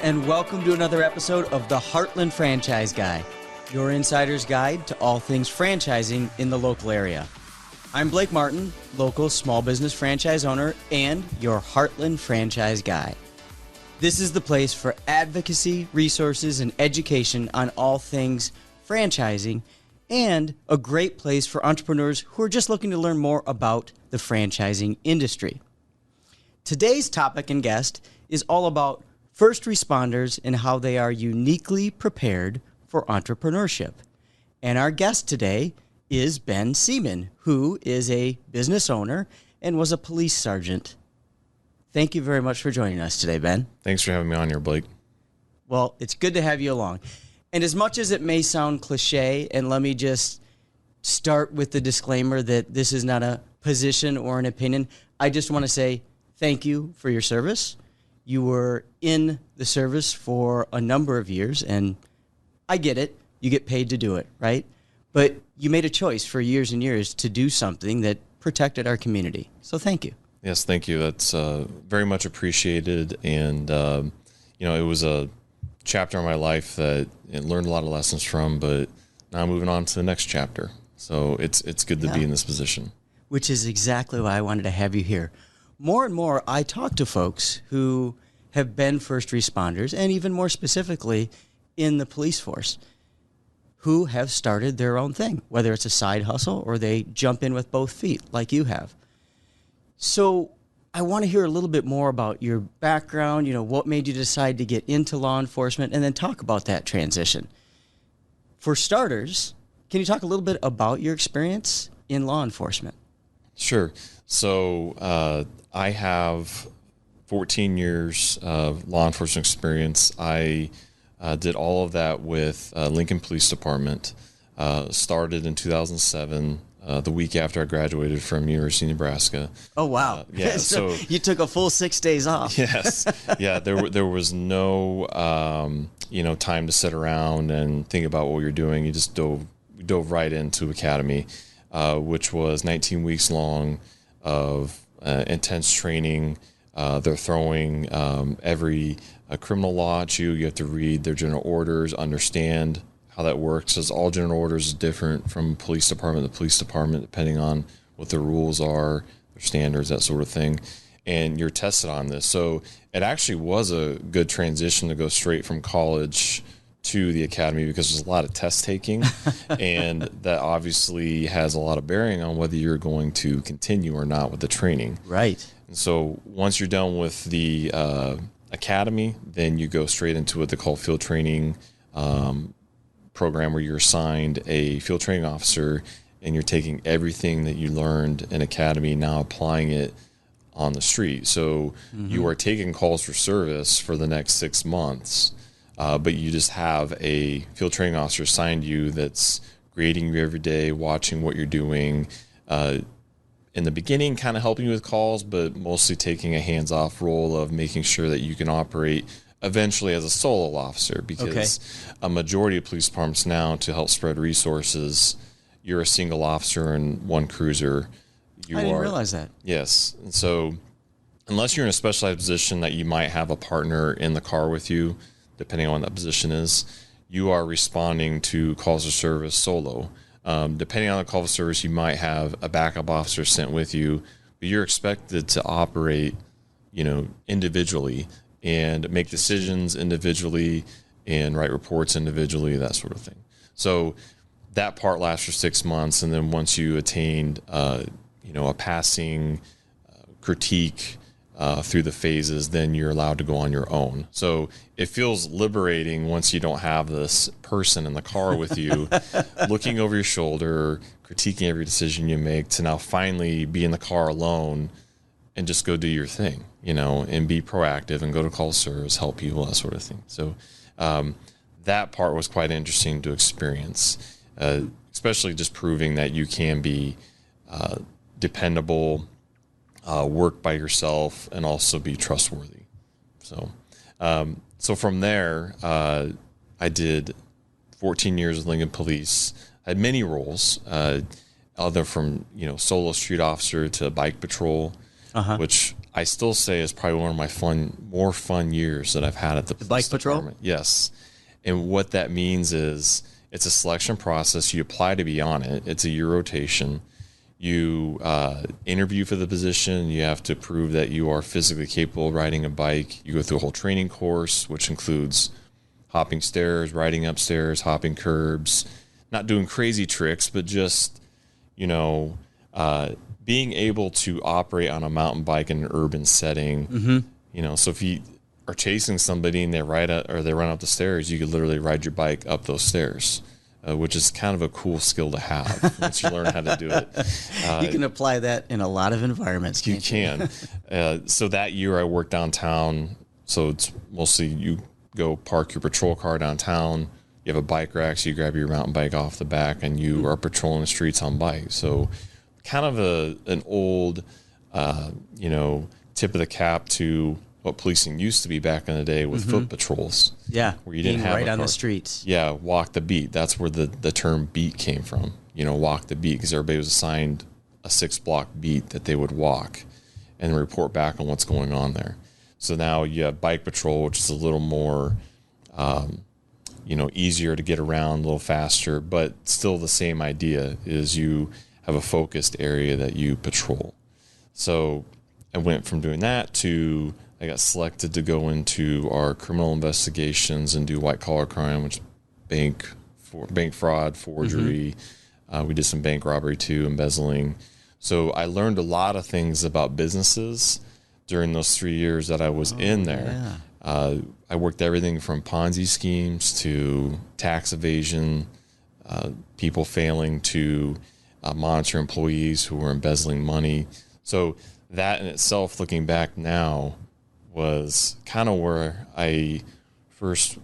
and welcome to another episode of the Heartland Franchise Guy, your insider's guide to all things franchising in the local area. I'm Blake Martin, local small business franchise owner and your Heartland Franchise Guy. This is the place for advocacy, resources, and education on all things franchising, and a great place for entrepreneurs who are just looking to learn more about the franchising industry. Today's topic and guest is all about first responders and how they are uniquely prepared for entrepreneurship. And our guest today is Ben Seaman, who is a business owner and was a police sergeant. Thank you very much for joining us today, Ben. Thanks for having me on here, Blake. Well, it's good to have you along. And as much as it may sound cliche, and let me just start with the disclaimer that this is not a position or an opinion, I just want to say thank you for your service. You were in the service for a number of years, and I get it. You get paid to do it, right? But you made a choice for years and years to do something that protected our community. So thank you. Yes, thank you. That's very much appreciated. And, it was a chapter in my life that I learned a lot of lessons from, but now I'm moving on to the next chapter. So it's good to be in this position. Which is exactly why I wanted to have you here. More and more, I talk to folks who have been first responders, and even more specifically in the police force, who have started their own thing, whether it's a side hustle or they jump in with both feet like you have. So I want to hear a little bit more about your background, what made you decide to get into law enforcement, and then talk about that transition. For starters, can you talk a little bit about your experience in law enforcement? Sure. So I have 14 years of law enforcement experience. I did all of that with Lincoln Police Department. Started in 2007, the week after I graduated from University of Nebraska. Oh, wow. Yeah. So you took a full 6 days off. Yes. Yeah. There was no, time to sit around and think about what you're doing. You just dove right into academy, which was 19 weeks long of intense training. They're throwing every criminal law at you. You have to read their general orders, understand how that works, because all general orders is different from police department to police department, depending on what the rules are, their standards, that sort of thing. And you're tested on this. So it actually was a good transition to go straight from college to the academy, because there's a lot of test taking, and that obviously has a lot of bearing on whether you're going to continue or not with the training. Right. And so once you're done with the academy, then you go straight into what they call field training program, where you're assigned a field training officer, and you're taking everything that you learned in academy, now applying it on the street. So you are taking calls for service for the next 6 months. But you just have a field training officer assigned to you that's grading you every day, watching what you're doing. In the beginning, kind of helping you with calls, but mostly taking a hands-off role of making sure that you can operate eventually as a solo officer, because a majority of police departments now, to help spread resources, you're a single officer and one cruiser. I didn't realize that. Yes. And so unless you're in a specialized position that you might have a partner in the car with you, depending on what that position is, you are responding to calls of service solo. Depending on the call of service, you might have a backup officer sent with you, but you're expected to operate, individually and make decisions individually and write reports individually, that sort of thing. So that part lasts for 6 months. And then once you attained, a passing critique through the phases, then you're allowed to go on your own. So it feels liberating once you don't have this person in the car with you looking over your shoulder, critiquing every decision you make, to now finally be in the car alone and just go do your thing, and be proactive and go to call service, help people, that sort of thing. So that part was quite interesting to experience, especially just proving that you can be dependable, work by yourself, and also be trustworthy. So from there, I did 14 years with Lincoln Police. I had many roles, other from, solo street officer to bike patrol, which I still say is probably one of my more fun years that I've had at the bike patrol. Department. Yes. And what that means is it's a selection process. You apply to be on it. It's a year rotation. You interview for the position. You have to prove that you are physically capable of riding a bike. You go through a whole training course, which includes hopping stairs, riding upstairs, hopping curbs, not doing crazy tricks, but just, being able to operate on a mountain bike in an urban setting. So if you are chasing somebody and they run up the stairs, you could literally ride your bike up those stairs, which is kind of a cool skill to have once you learn how to do it. You can apply that in a lot of environments. You can. So that year I worked downtown. So it's mostly you go park your patrol car downtown. You have a bike rack, so you grab your mountain bike off the back and you are patrolling the streets on bike. So kind of an old, tip of the cap to what policing used to be back in the day with foot patrols. Yeah, where you didn't have right a on car. the streets. Yeah, walk the beat. That's where the term beat came from. Walk the beat, because everybody was assigned a 6-block beat that they would walk and report back on what's going on there. So now you have bike patrol, which is a little more, easier to get around, a little faster, but still the same idea is you have a focused area that you patrol. So I went from doing that to I got selected to go into our criminal investigations and do white collar crime, which bank fraud, forgery. We did some bank robbery too, embezzling. So I learned a lot of things about businesses during those 3 years that I was in there. Yeah. I worked everything from Ponzi schemes to tax evasion, people failing to monitor employees who were embezzling money. So that in itself, looking back now, was kind of where I first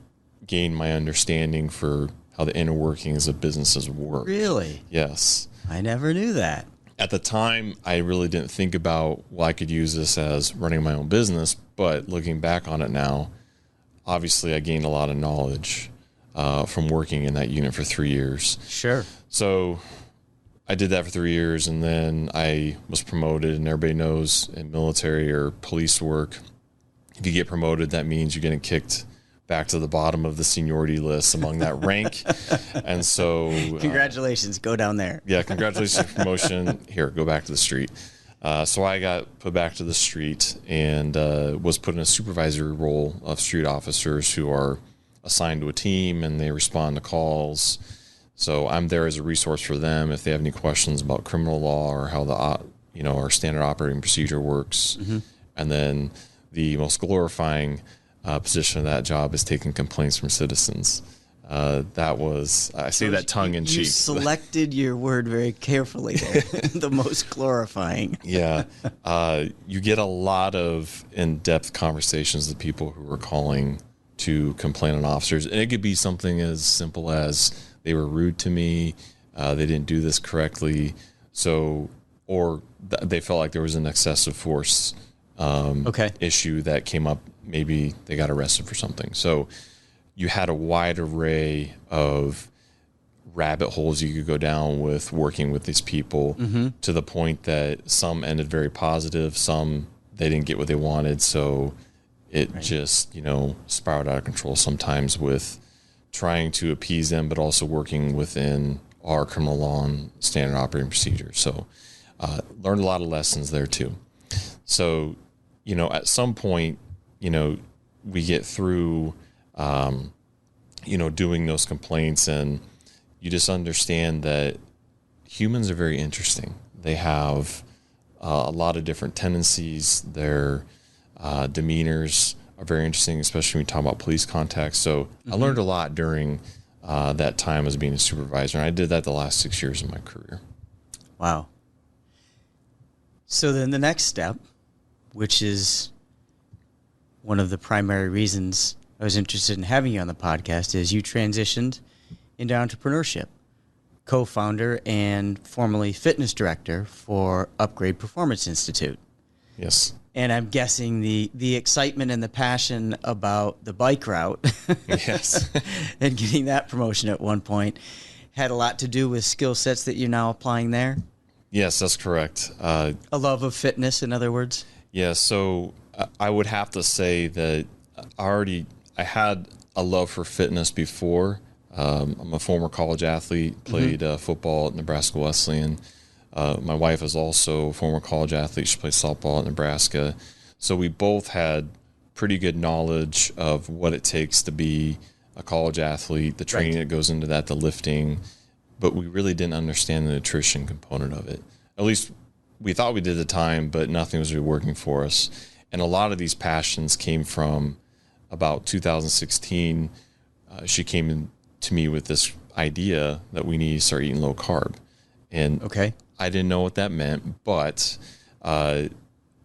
gained my understanding for how the inner workings of businesses work. Really? Yes. I never knew that. At the time, I really didn't think about, well, I could use this as running my own business, but looking back on it now, obviously I gained a lot of knowledge from working in that unit for 3 years. Sure. So I did that for 3 years, and then I was promoted, and everybody knows in military or police work, if you get promoted, that means you're getting kicked back to the bottom of the seniority list among that rank. And so congratulations, go down there. Yeah, congratulations for promotion. Here, go back to the street. So I got put back to the street and was put in a supervisory role of street officers who are assigned to a team and they respond to calls. So I'm there as a resource for them if they have any questions about criminal law or how our standard operating procedure works. And then the most glorifying position of that job is taking complaints from citizens. That was, I say that tongue in cheek. You selected your word very carefully there. The most glorifying. Yeah. You get a lot of in-depth conversations with people who are calling to complain on officers. And it could be something as simple as they were rude to me, they didn't do this correctly, or they felt like there was an excessive force issue that came up. Maybe they got arrested for something. So you had a wide array of rabbit holes you could go down with working with these people, to the point that some ended very positive, some they didn't get what they wanted. So it just, spiraled out of control sometimes with trying to appease them, but also working within our criminal law and standard operating procedures. So learned a lot of lessons there too. So, at some point, we get through, doing those complaints, and you just understand that humans are very interesting. They have a lot of different tendencies. Their demeanors are very interesting, especially when we talk about police contacts. So I learned a lot during that time as being a supervisor, and I did that the last 6 years of my career. Wow. So then the next step, which is one of the primary reasons I was interested in having you on the podcast, is you transitioned into entrepreneurship, co-founder and formerly fitness director for Upgrade Performance Institute. Yes. And I'm guessing the excitement and the passion about the bike route yes, and getting that promotion at one point had a lot to do with skill sets that you're now applying there? Yes, that's correct. A love of fitness, in other words? Yeah, so I would have to say that I had a love for fitness before. I'm a former college athlete, played football at Nebraska Wesleyan. My wife is also a former college athlete. She plays softball at Nebraska. So we both had pretty good knowledge of what it takes to be a college athlete, the training that goes into that, the lifting, but we really didn't understand the nutrition component of it. At least we thought we did at the time, but nothing was really working for us. And a lot of these passions came from about 2016. She came to me with this idea that we need to start eating low carb. And I didn't know what that meant, but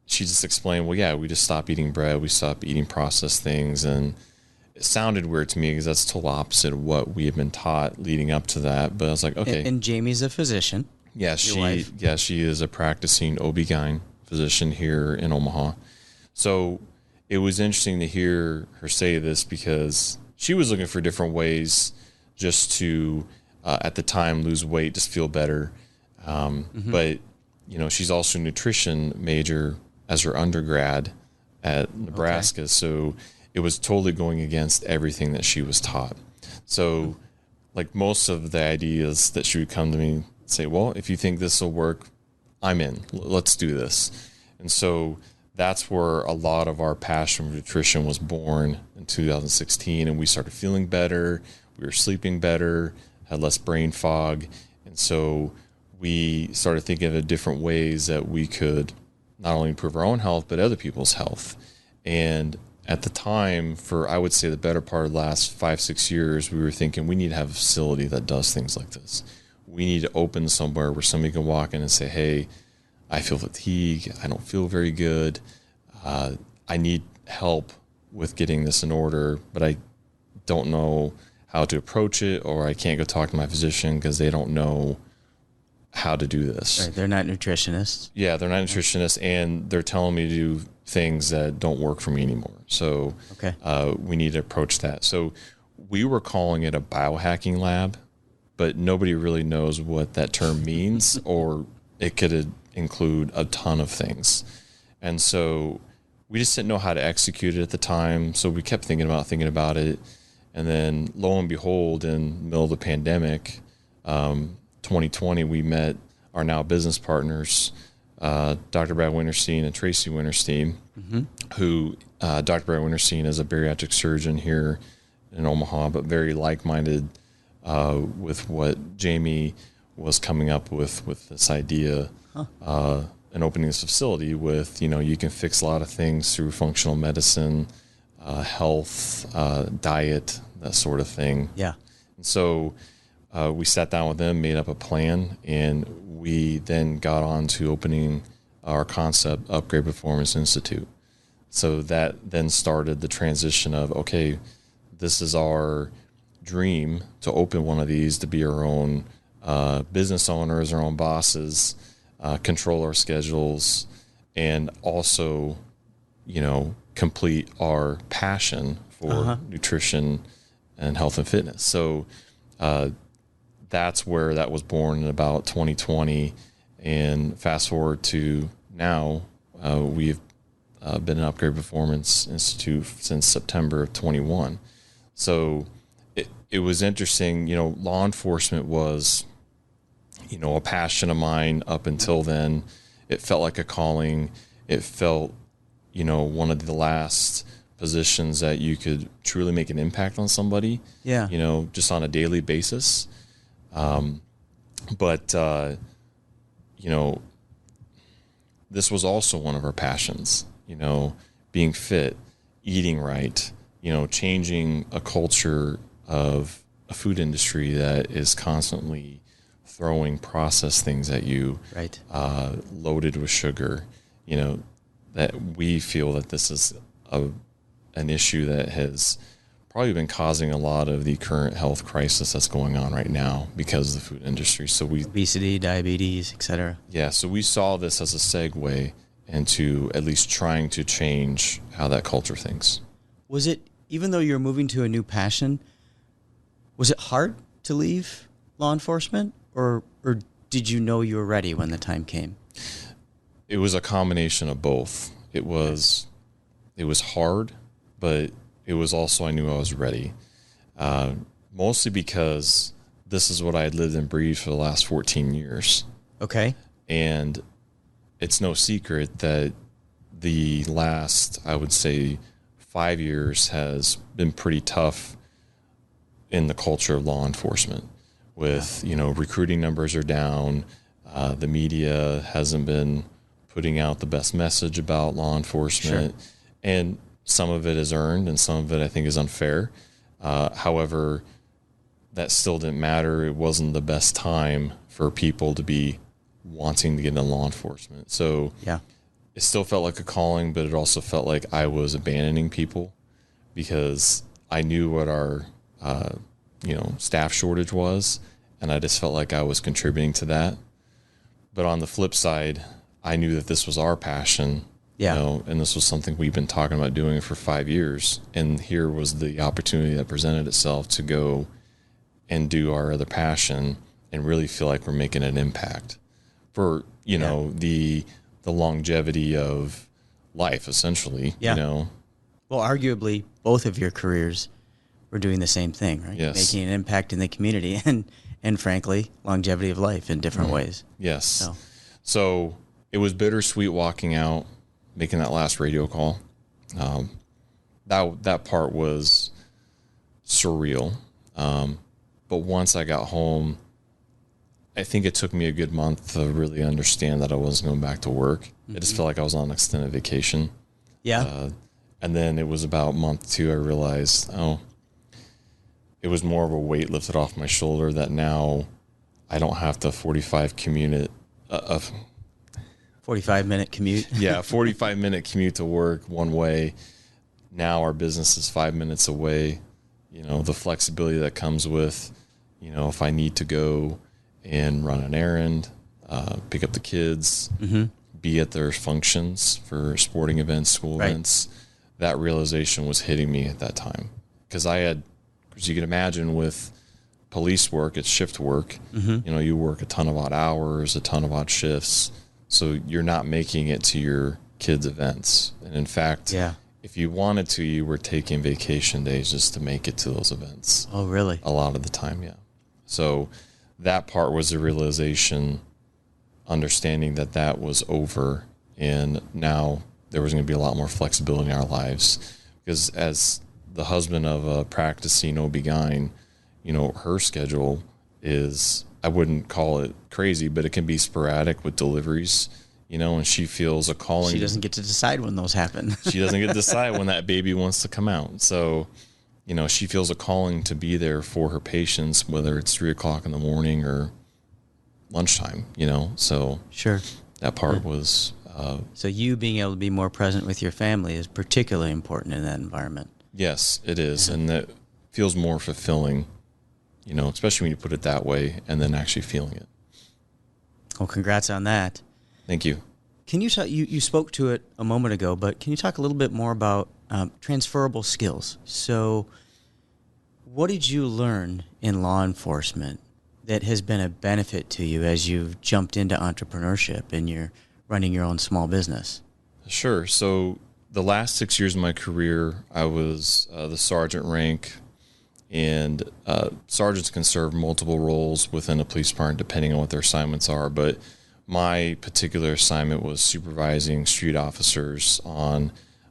she just explained, well, yeah, we just stopped eating bread. We stopped eating processed things. And it sounded weird to me because that's the total opposite of what we had been taught leading up to that. But I was like, okay. And Jamie's a physician. Yeah, she is a practicing OB-GYN physician here in Omaha. So it was interesting to hear her say this because she was looking for different ways just to, at the time, lose weight, just feel better. But, you know, she's also a nutrition major as her undergrad at Nebraska. So it was totally going against everything that she was taught. So like most of the ideas that she would come to me and say, well, if you think this will work, I'm in. Let's do this. And so that's where a lot of our passion for nutrition was born in 2016. And we started feeling better. We were sleeping better, had less brain fog. And so we started thinking of different ways that we could not only improve our own health, but other people's health. And at the time, for I would say the better part of the last 5-6 years, we were thinking we need to have a facility that does things like this. We need to open somewhere where somebody can walk in and say, hey, I feel fatigue. I don't feel very good. I need help with getting this in order, but I don't know how to approach it, or I can't go talk to my physician because they don't know how to do this. Right, they're not nutritionists. Yeah, they're not nutritionists, and they're telling me to do things that don't work for me anymore. So we need to approach that. So we were calling it a biohacking lab, but nobody really knows what that term means, or it could include a ton of things. And so we just didn't know how to execute it at the time. So we kept thinking about it. And then lo and behold, in the middle of the pandemic, 2020, we met our now business partners, Dr. Brad Winterstein and Tracy Winterstein, who Dr. Brad Winterstein is a bariatric surgeon here in Omaha, but very like-minded with what Jamie was coming up with this idea and opening this facility with, you know, you can fix a lot of things through functional medicine, health, diet, that sort of thing. Yeah. And so we sat down with them, made up a plan, and we then got on to opening our concept, Upgrade Performance Institute. So that then started the transition of, okay, this is our dream to open one of these, to be our own business owners, our own bosses, control our schedules, and also, you know, complete our passion for nutrition and health and fitness. So that's where that was born in about 2020. And fast forward to now, we've been an Upgrade Performance Institute since September of 21. So it was interesting, you know, law enforcement was, you know, a passion of mine up until then. It felt like a calling. It felt, you know, one of the last positions that you could truly make an impact on somebody. Yeah. You know, just on a daily basis. But you know, this was also one of our passions, you know, being fit, eating right, you know, changing a culture of a food industry that is constantly throwing processed things at you, right? Loaded with sugar, you know, that we feel that this is an issue that has probably been causing a lot of the current health crisis that's going on right now because of the food industry. So obesity, diabetes, etc. Yeah. So we saw this as a segue into at least trying to change how that culture thinks. Was it, even though you're moving to a new passion, was it hard to leave law enforcement, or did you know you were ready when the time came? It was a combination of both. It was hard, but it was also, I knew I was ready. Mostly because this is what I had lived and breathed for the last 14 years. Okay. And it's no secret that the last, I would say, 5 years has been pretty tough in the culture of law enforcement. With, recruiting numbers are down. The media hasn't been putting out the best message about law enforcement. Sure. And some of it is earned and some of it I think is unfair. However, that still didn't matter. It wasn't the best time for people to be wanting to get into law enforcement. So yeah, it still felt like a calling, but it also felt like I was abandoning people because I knew what our, staff shortage was. And I just felt like I was contributing to that. But on the flip side, I knew that this was our passion, and this was something we've been talking about doing for 5 years. And here was the opportunity that presented itself to go and do our other passion and really feel like we're making an impact for, the longevity of life, essentially, Well, arguably, both of your careers were doing the same thing, right? Yes. Making an impact in the community and frankly, longevity of life in different ways. Yes. So it was bittersweet walking out, making that last radio call. That part was surreal. But once I got home, I think it took me a good month to really understand that I wasn't going back to work. Mm-hmm. It just felt like I was on an extended vacation. Yeah. And then it was about month 2, I realized, it was more of a weight lifted off my shoulder that now I don't have to 45-minute commute. Yeah, 45-minute commute to work one way. Now our business is 5 minutes away. The flexibility that comes with, if I need to go and run an errand, pick up the kids, be at their functions for sporting events, school events, that realization was hitting me at that time. Because as you can imagine with police work, it's shift work. Mm-hmm. You work a ton of odd hours, a ton of odd shifts. So you're not making it to your kids' events. And in fact, if you wanted to, you were taking vacation days just to make it to those events. Oh, really? A lot of the time, yeah. So that part was the realization, understanding that was over. And now there was going to be a lot more flexibility in our lives. Because as the husband of a practicing OB-GYN, her schedule is, I wouldn't call it crazy, but it can be sporadic with deliveries, and she feels a calling. She doesn't get to decide when those happen. She doesn't get to decide when that baby wants to come out. So, she feels a calling to be there for her patients, whether it's 3:00 in the morning or lunchtime, so sure. That part was, so you being able to be more present with your family is particularly important in that environment. Yes, it is. And that feels more fulfilling, especially when you put it that way and then actually feeling it. Well, congrats on that. Thank you. Can you talk, you spoke to it a moment ago, but can you talk a little bit more about transferable skills? So what did you learn in law enforcement that has been a benefit to you as you've jumped into entrepreneurship and you're running your own small business? Sure. So the last 6 years of my career, I was the sergeant rank, and sergeants can serve multiple roles within a police department depending on what their assignments are. But my particular assignment was supervising street officers on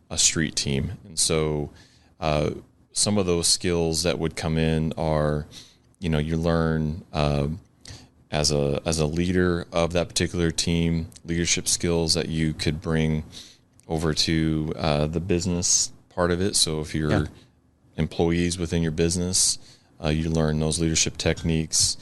a street team. And so some of those skills that would come in are, you learn as a leader of that particular team, leadership skills that you could bring over to the business part of it. So if you're employees within your business, you learn those leadership techniques.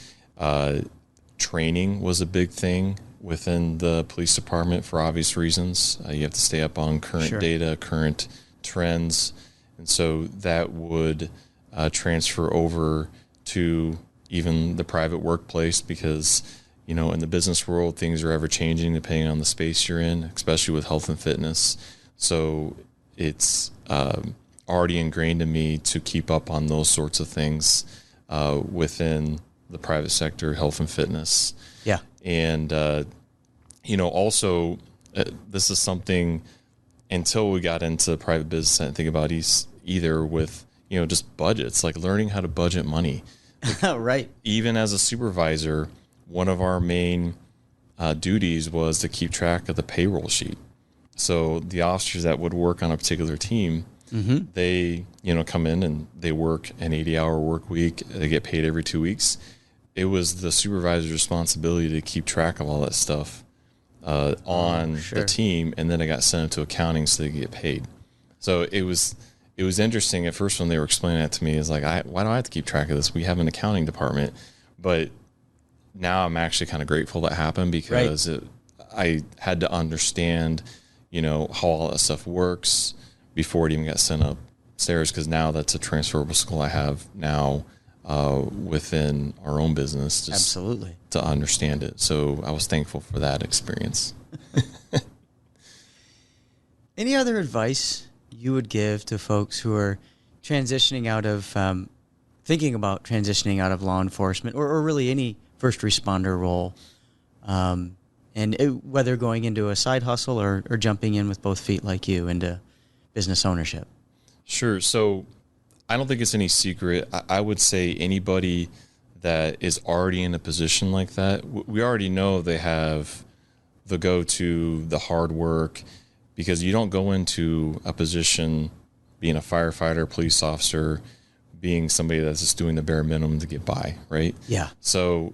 Training was a big thing within the police department for obvious reasons. You have to stay up on current data, current trends. And so that would transfer over to even the private workplace because, in the business world, things are ever changing depending on the space you're in, especially with health and fitness. So it's already ingrained in me to keep up on those sorts of things within the private sector, health and fitness. And, also this is something, until we got into private business and think about either with, just budgets, like learning how to budget money. Right. Even as a supervisor, one of our main duties was to keep track of the payroll sheet. So the officers that would work on a particular team, they, come in and they work an 80-hour work week. They get paid every 2 weeks. It was the supervisor's responsibility to keep track of all that stuff on the team, and then it got sent to accounting so they could get paid. So it was interesting at first when they were explaining that to me. It's like, why do I have to keep track of this? We have an accounting department. But now I'm actually kind of grateful that happened, because I had to understand, how all that stuff works before it even got sent upstairs, because now that's a transferable skill I have now within our own business, just absolutely, to understand it. So I was thankful for that experience. Any other advice you would give to folks who are transitioning out of, thinking about transitioning out of law enforcement, or really any first responder role, whether going into a side hustle or jumping in with both feet like you into business ownership? Sure. So I don't think it's any secret. I would say anybody that is already in a position like that, we already know they have the go-to, the hard work, because you don't go into a position being a firefighter, police officer, being somebody that's just doing the bare minimum to get by, right? Yeah. So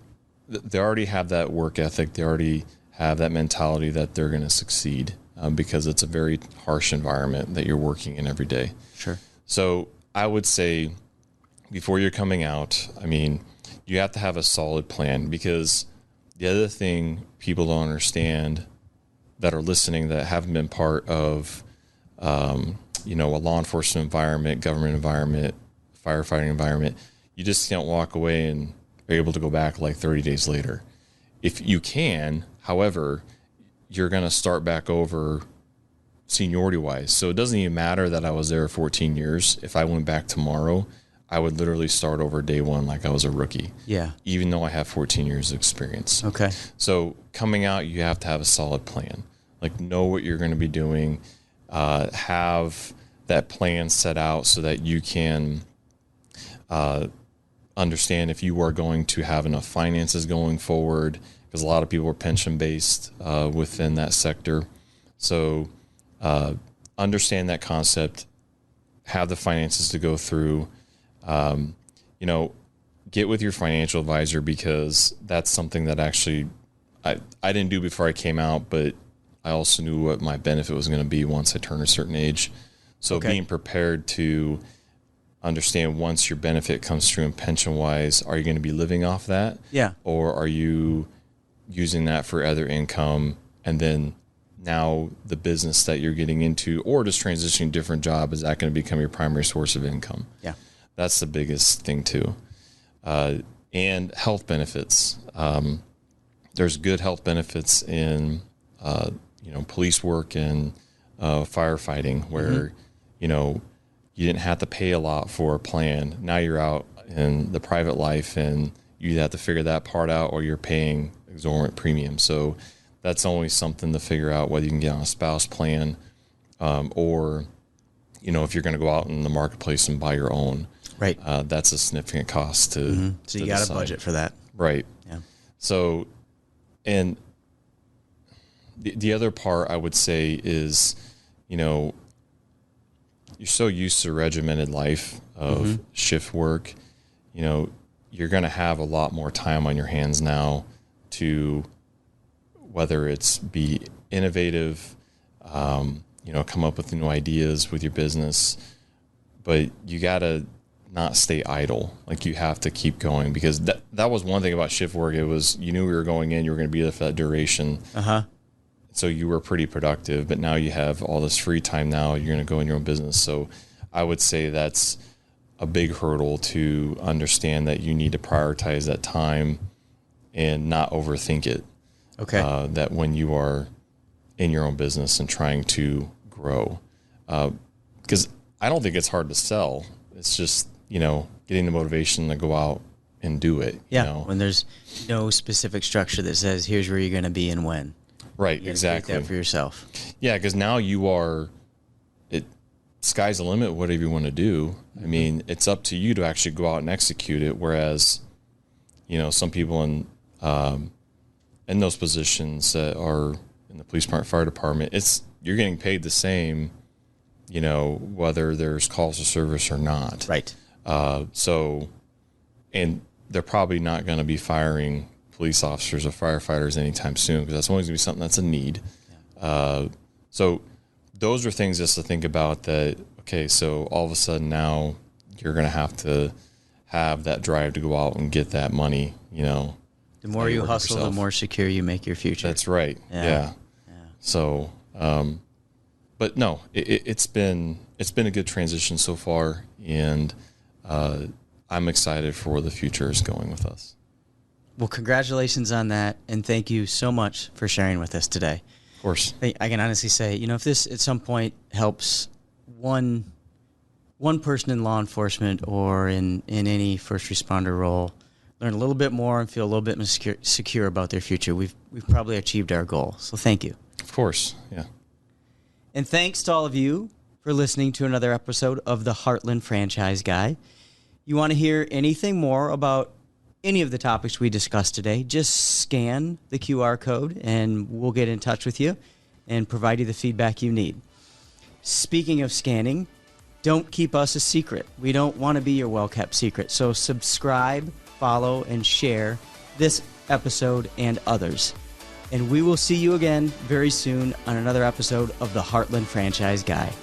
they already have that work ethic. They already have that mentality that they're going to succeed, because it's a very harsh environment that you're working in every day. Sure. So I would say before you're coming out, you have to have a solid plan, because the other thing people don't understand that are listening that haven't been part of, a law enforcement environment, government environment, firefighting environment, you just can't walk away and are able to go back like 30 days later. If you can, however, you're going to start back over seniority wise. So it doesn't even matter that I was there 14 years. If I went back tomorrow, I would literally start over day one like I was a rookie. Yeah. Even though I have 14 years of experience. Okay. So coming out, you have to have a solid plan. Like, know what you're going to be doing. Have that plan set out so that you can understand if you are going to have enough finances going forward, because a lot of people are pension based within that sector. So understand that concept, have the finances to go through, get with your financial advisor, because that's something that actually I didn't do before I came out, but I also knew what my benefit was going to be once I turned a certain age. So being prepared to understand once your benefit comes through and pension wise, are you going to be living off that? Yeah. Or are you using that for other income? And then now the business that you're getting into, or just transitioning to a different job, is that going to become your primary source of income? Yeah. That's the biggest thing too. And health benefits. There's good health benefits in, police work and firefighting, where, you didn't have to pay a lot for a plan. Now you're out in the private life and you have to figure that part out, or you're paying exorbitant premiums. So that's always something to figure out, whether you can get on a spouse plan, or, if you're going to go out in the marketplace and buy your own. Right. That's a significant cost to So you got to budget for that. Right. Yeah. So, and the other part I would say is, you're so used to regimented life of shift work, you're going to have a lot more time on your hands now to, whether it's be innovative, come up with new ideas with your business, but you got to not stay idle. Like, you have to keep going, because that was one thing about shift work. It was, you knew we were going in, you were going to be there for that duration. So you were pretty productive, but now you have all this free time. Now you're going to go in your own business. So I would say that's a big hurdle, to understand that you need to prioritize that time and not overthink it. Okay. That when you are in your own business and trying to grow, because I don't think it's hard to sell. It's just, getting the motivation to go out and do it. Yeah. When there's no specific structure that says, here's where you're going to be and when. Right. You exactly. Create that for yourself. Yeah. Because now you are sky's the limit, whatever you want to do. I mean, it's up to you to actually go out and execute it. Whereas, some people in those positions that are in the police department, fire department, you're getting paid the same, whether there's calls to service or not. Right. And they're probably not going to be firing police officers or firefighters anytime soon, because that's always going to be something that's a need. Yeah. So those are things just to think about that, okay, so all of a sudden now you're going to have that drive to go out and get that money, The more you hustle, the more secure you make your future. That's right. Yeah. So, but no, it's been a good transition so far, and I'm excited for where the future is going with us. Well, congratulations on that, and thank you so much for sharing with us today. Of course. I can honestly say, if this at some point helps one person in law enforcement or in any first responder role learn a little bit more and feel a little bit more secure about their future, we've probably achieved our goal. So thank you. Of course, yeah. And thanks to all of you for listening to another episode of the Heartland Franchise Guy. You want to hear anything more about any of the topics we discussed today, just scan the QR code and we'll get in touch with you and provide you the feedback you need. Speaking of scanning, don't keep us a secret. We don't want to be your well-kept secret. So subscribe, follow, and share this episode and others. And we will see you again very soon on another episode of the Heartland Franchise Guy.